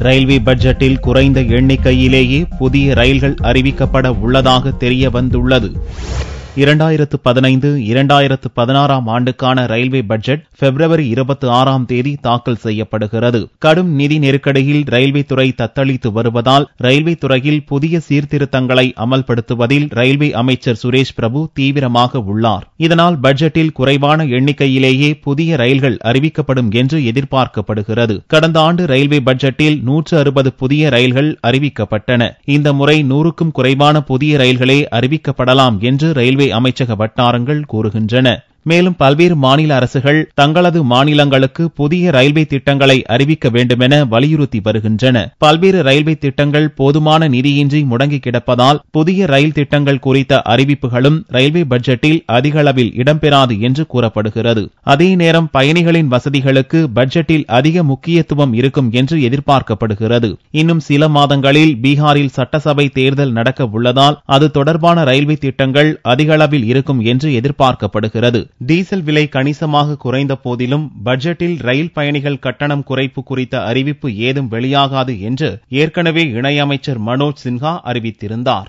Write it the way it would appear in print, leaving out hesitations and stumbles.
Railway பட்ஜெட்டில் குறைந்த எண்ணிக்கையிலேயே புதிய ரயில்கள் அறிவிக்கப்பட உள்ளதாக தெரிய வந்துள்ளது. 2015-2016 ஆண்டுக்கான ரயில்வே பட்ஜெட் பிப்ரவரி 26ஆம் தேதி தாக்கல் செய்யப்படுகிறது. கடும் நிதி நெருக்கடியில் ரயில்வே துறை தத்தளித்து வருவதால் ரயில்வே துறையில் புதிய சீர்திருத்தங்களை அமல்படுத்துவதில் ரயில்வே அமைச்சர் சுரேஷ் பிரபு தீவிரமாக உள்ளார். இதனால் பட்ஜெட்டில் குறைவான எண்ணிக்கையிலேயே புதிய ரயில்கள் அறிவிக்கப்படும் என்று எதிர்பார்க்கப்படுகிறது. கடந்த ஆண்டு ரயில்வே பட்ஜெட்டில் 160 புதிய ரயில்கள் அறிவிக்கப்பட்டன. இந்த முறை 100க்கும் குறைவான புதிய ரயில்களே அறிவிக்கப்படலாம் என்று ரயில்வே அமைச்சக வட்டாரங்கள் கூறுகின்றன. மேலும் பல்வேறு மாநில அரசுகள் தங்களது மாநிலங்களுக்கு புதிய ரயில்வே திட்டங்களை அறிவிக்க வேண்டுமென வலியுறுத்தி வருகின்றன. பல்வேறு ரயில்வே திட்டங்கள் போதுமான நிதியின்றி முடங்கி கிடப்பதால் புதிய ரயில் திட்டங்கள் குறித்த அறிவிப்புகளும் ரயில்வே பட்ஜெட்டில் அதிக அளவில் இடம்பெறாது என்று கூறப்படுகிறது. அதே நேரம் பயணிகளின் வசதிகளுக்கு பட்ஜெட்டில் அதிக முக்கியத்துவம் இருக்கும் என்று எதிர்பார்க்கப்படுகிறது. இன்னும் சில மாதங்களில் பீகாரில் சட்டசபை தேர்தல் நடக்க உள்ளதால் அது தொடர்பான ரயில்வே திட்டங்கள் அதிக அளவில் இருக்கும் என்று எதிர்பார்க்கப்படுகிறது. டீசல் விலை கணிசமாக குறைந்த போதிலும் பட்ஜெட்டில் ரயில் பயணிகள் கட்டணம் குறைப்பு குறித்த அறிவிப்பு ஏதும் வெளியாகாது என்று ஏற்கனவே இணையமைச்சர் மனோஜ் சின்ஹா அறிவித்திருந்தார்.